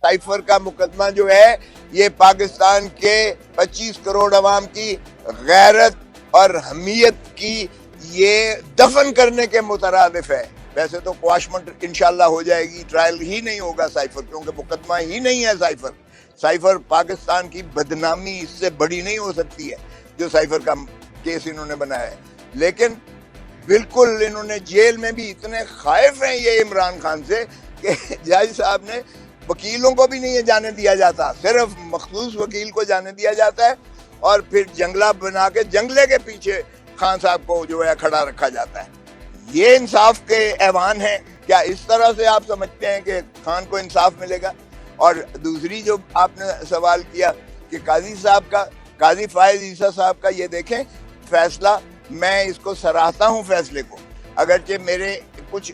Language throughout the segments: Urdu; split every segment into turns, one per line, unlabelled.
سائفر کا مقدمہ جو ہے یہ پاکستان کے 25 کروڑ عوام کی غیرت اور حمیت کی یہ دفن کرنے کے مترادف ہے. ویسے تو کواشمنٹ انشاءاللہ ہو جائے گی, ٹرائل ہی نہیں ہوگا سائفر, کیونکہ مقدمہ ہی نہیں ہے سائفر. سائفر پاکستان کی بدنامی اس سے بڑی نہیں ہو سکتی ہے جو سائفر کا کیس انہوں نے بنایا ہے. لیکن بالکل انہوں نے جیل میں بھی اتنے خائف ہیں یہ عمران خان سے کہ جج صاحب نے وکیلوں کو بھی نہیں جانے دیا جاتا, صرف مخصوص وکیل کو جانے دیا جاتا ہے, اور پھر جنگلہ بنا کے جنگلے کے پیچھے خان صاحب کو جو ہے کھڑا رکھا جاتا ہے. یہ انصاف کے ایوان ہیں کیا؟ اس طرح سے آپ سمجھتے ہیں کہ خان کو انصاف ملے گا؟ اور دوسری جو آپ نے سوال کیا کہ قاضی صاحب کا, قاضی فائز عیسیٰ صاحب کا, یہ دیکھیں فیصلہ, میں اس کو سراہتا ہوں فیصلے کو, اگرچہ میرے کچھ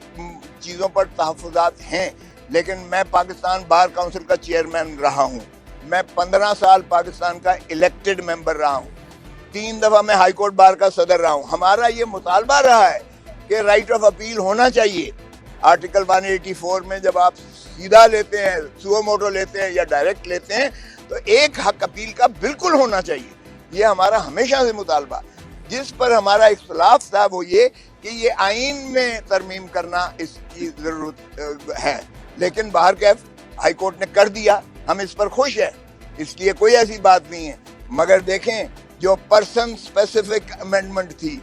چیزوں پر تحفظات ہیں, لیکن میں پاکستان بار کونسل کا چیئرمین رہا ہوں, میں 15 سال پاکستان کا الیکٹڈ ممبر رہا ہوں, 3 دفعہ میں ہائی کورٹ بار کا صدر رہا ہوں. ہمارا یہ مطالبہ رہا ہے کہ رائٹ آف اپیل ہونا چاہیے. آرٹیکل 184 میں جب آپ سیدھا لیتے ہیں, سو موٹو لیتے ہیں یا ڈائریکٹ لیتے ہیں, تو ایک حق اپیل کا بالکل ہونا چاہیے. یہ ہمارا ہمیشہ سے مطالبہ. جس پر ہمارا اختلاف تھا وہ یہ کہ یہ آئین میں ترمیم کرنا اس کی ضرورت ہے, لیکن باہر کیف ہائی کورٹ نے کر دیا, ہم اس پر خوش ہیں, اس لیے کوئی ایسی بات نہیں ہے. مگر دیکھیں جو پرسن اسپیسیفک امینڈمنٹ تھی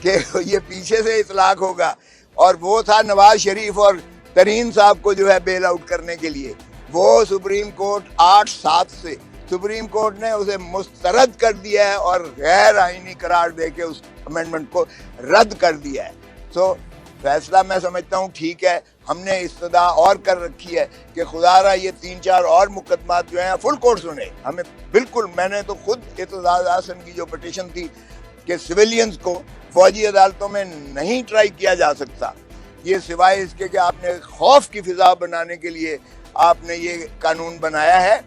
کہ یہ پیچھے سے اطلاق ہوگا, اور وہ تھا نواز شریف اور ترین صاحب کو جو ہے بیل آؤٹ کرنے کے لیے, وہ سپریم کورٹ 8-7 سے سپریم کورٹ نے اسے مسترد کر دیا ہے اور غیر آئینی قرار دے کے اس امینڈمنٹ کو رد کر دیا ہے. سو فیصلہ میں سمجھتا ہوں ٹھیک ہے. ہم نے استدعا اور کر رکھی ہے کہ خدا را یہ 3-4 اور مقدمات جو ہیں فل کورٹ سنے. ہمیں بالکل, میں نے تو خود اعتزاز احسن کی جو پٹیشن تھی کہ سویلینز کو فوجی عدالتوں میں نہیں ٹرائی کیا جا سکتا, یہ سوائے اس کے کہ آپ نے خوف کی فضا بنانے کے لیے آپ نے یہ قانون بنایا ہے.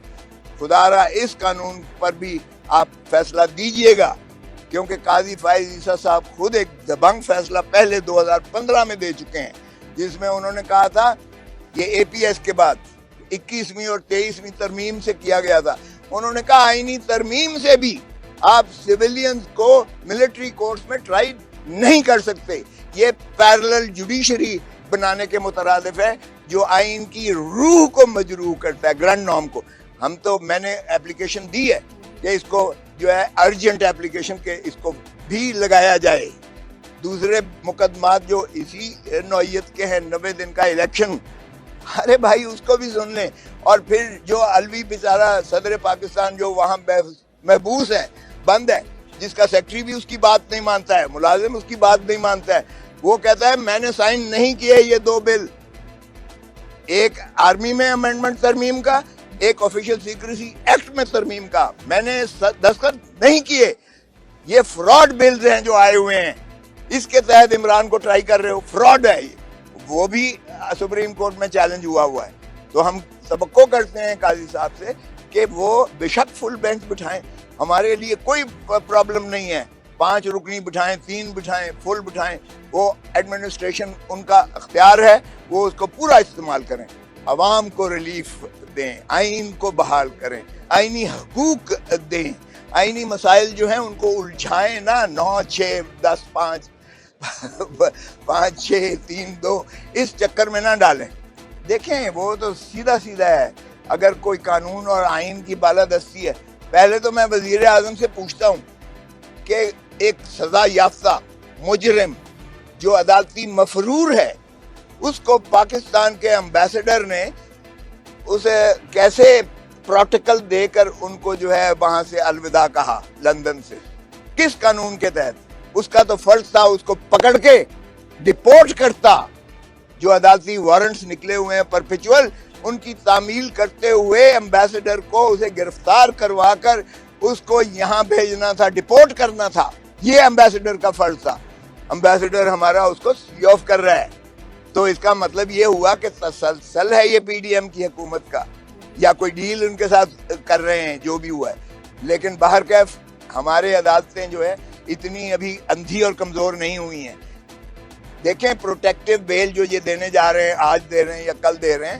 خدا را اس قانون پر بھی آپ فیصلہ دیجئے گا, کیونکہ قاضی فائز عیسیٰ صاحب خود ایک دبنگ فیصلہ پہلے 2015 میں دے چکے ہیں, جس میں انہوں نے کہا تھا یہ اے پی ایس کے بعد 21ویں اور 23ویں ترمیم سے کیا گیا تھا, انہوں نے کہا آئینی ترمیم سے بھی آپ سویلینز کو ملٹری کورٹس میں ٹرائی نہیں کر سکتے. یہ پیرلل جوڈیشری بنانے کے مترادف ہے جو آئین کی روح کو مجروح کرتا ہے, گرانڈ نارم کو. ہم تو, میں نے اپلیکیشن دی ہے کہ اس کو جو ہے ارجنٹ اپلیکیشن کے اس کو بھی لگایا جائے. دوسرے مقدمات جو اسی نوعیت کے ہیں, 90 دن کا الیکشن, ارے بھائی اس کو بھی سن لیں. اور پھر جو الوی بیچارہ صدر پاکستان جو وہاں محبوس ہے, بند ہے, جس کا سیکٹری بھی اس کی بات نہیں مانتا ہے, ملازم اس کی بات نہیں مانتا ہے, وہ کہتا ہے میں نے سائن نہیں کیے یہ 2 بل, ایک آرمی میں امینڈمنٹ ترمیم کا, ایک آفیشیل سیکریسی ایکٹ میں ترمیم کا, میں نے دستخط نہیں کیے. یہ فراڈ بلز ہیں جو آئے ہوئے ہیں, اس کے تحت عمران کو ٹرائی کر رہے ہو, فراڈ ہے یہ. وہ بھی سپریم کورٹ میں چیلنج ہوا ہے. تو ہم توقع کرتے ہیں قاضی صاحب سے کہ وہ بے شک فل بینچ بٹھائیں, ہمارے لیے کوئی پرابلم نہیں ہے, 5 رکنی بٹھائیں, 3 بٹھائیں, فل بٹھائیں, وہ ایڈمنسٹریشن ان کا اختیار ہے, وہ اس کو پورا استعمال کریں, عوام کو ریلیف دیں, آئین کو بحال کریں, آئینی حقوق دیں, آئینی مسائل جو ہیں ان کو الجھائیں نہ, 9, 6, 10, 5, 5, 6, 3, 2 اس چکر میں نہ ڈالیں. دیکھیں وہ تو سیدھا سیدھا ہے. اگر کوئی قانون اور آئین کی بالادستی ہے, پہلے تو میں وزیر اعظم سے پوچھتا ہوں کہ ایک سزا یافتہ مجرم جو عدالتی مفرور ہے, اس کو پاکستان کے امبیسڈر نے اسے کیسے پروٹوکل دے کر ان کو جو ہے وہاں سے الوداع کہا لندن سے, کس قانون کے تحت؟ اس کا تو فرض تھا اس کو پکڑ کے ڈپورٹ کرتا. جو عدالتی وارنٹس نکلے ہوئے ہیں پرپیچول, ان کی تعمیل کرتے ہوئے امبیسڈر کو اسے گرفتار کروا کر اس کو یہاں بھیجنا تھا, ڈپورٹ کرنا تھا. یہ امبیسڈر کا فرض تھا. امبیسڈر ہمارا اس کو سی آف کر رہا ہے, تو اس کا مطلب یہ ہوا کہ تسلسل ہے یہ پی ڈی ایم کی حکومت کا, یا کوئی ڈیل ان کے ساتھ کر رہے ہیں, جو بھی ہوا ہے. لیکن باہر کیف ہمارے عدالتیں جو ہے اتنی ابھی اندھی اور کمزور نہیں ہوئی ہیں. دیکھیں پروٹیکٹیو بیل جو یہ دینے جا رہے ہیں, آج دے رہے ہیں یا کل دے رہے ہیں,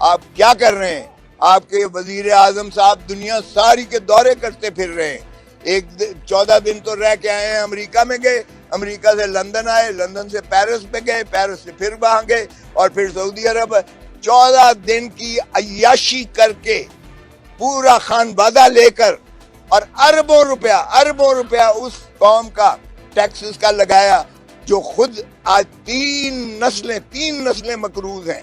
آپ کیا کر رہے ہیں؟ آپ کے وزیر اعظم صاحب دنیا ساری کے دورے کرتے پھر رہے ہیں. 14 دن تو رہ کے آئے ہیں، امریکہ میں گئے، امریکہ سے لندن آئے، لندن سے پیرس پہ گئے، پیرس سے پھر وہاں گئے اور پھر سعودی عرب. 14 دن کی عیاشی کر کے پورا خان بادہ لے کر اور اربوں روپیہ اس قوم کا ٹیکسز کا لگایا جو خود آج 3 نسلیں مقروض ہیں.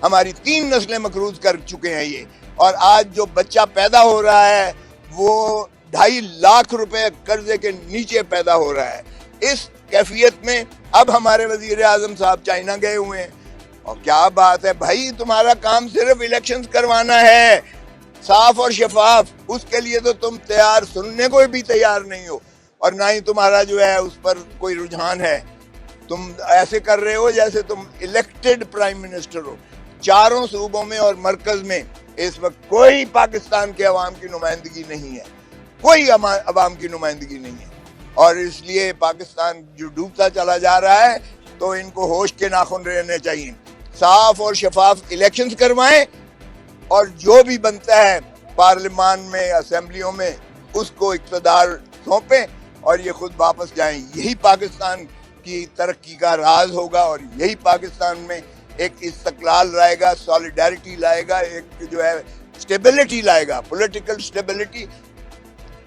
ہماری 3 نسلیں مقروض کر چکے ہیں یہ. اور آج جو بچہ پیدا ہو رہا ہے وہ 2.5 لاکھ روپے قرضے کے نیچے پیدا ہو رہا ہے. اس کیفیت میں اب ہمارے وزیر اعظم صاحب چائنا گئے ہوئے ہیں. اور کیا بات ہے بھائی، تمہارا کام صرف الیکشنز کروانا ہے صاف اور شفاف. اس کے لیے تو تم تیار، سننے کو بھی تیار نہیں ہو، اور نہ ہی تمہارا جو ہے اس پر کوئی رجحان ہے. تم ایسے کر رہے ہو جیسے تم الیکٹڈ پرائم منسٹر ہو. 4 صوبوں میں اور مرکز میں اس وقت کوئی پاکستان کے عوام کی نمائندگی نہیں ہے، کوئی عوام کی نمائندگی نہیں ہے. اور اس لیے پاکستان جو ڈوبتا چلا جا رہا ہے تو ان کو ہوش کے ناخن رہنے چاہیے. صاف اور شفاف الیکشنز کروائیں اور جو بھی بنتا ہے پارلیمان میں، اسمبلیوں میں، اس کو اقتدار سونپیں اور یہ خود واپس جائیں. یہی پاکستان کی ترقی کا راز ہوگا اور یہی پاکستان میں ایک استقلال لائے گا، سالیڈیرٹی لائے گا، ایک جو ہے سٹیبلٹی لائے گا. پولیٹیکل سٹیبلٹی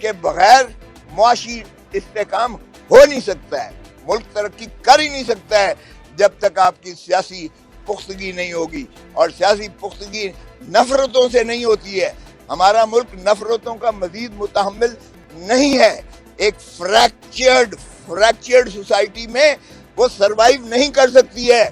کے بغیر معاشی استحکام ہو نہیں سکتا ہے. ملک ترقی کر ہی نہیں سکتا ہے جب تک آپ کی سیاسی پختگی نہیں ہوگی. اور سیاسی پختگی نفرتوں سے نہیں ہوتی ہے. ہمارا ملک نفرتوں کا مزید متحمل نہیں ہے. ایک فریکچرڈ سوسائٹی میں وہ سروائیو نہیں کر سکتی ہے.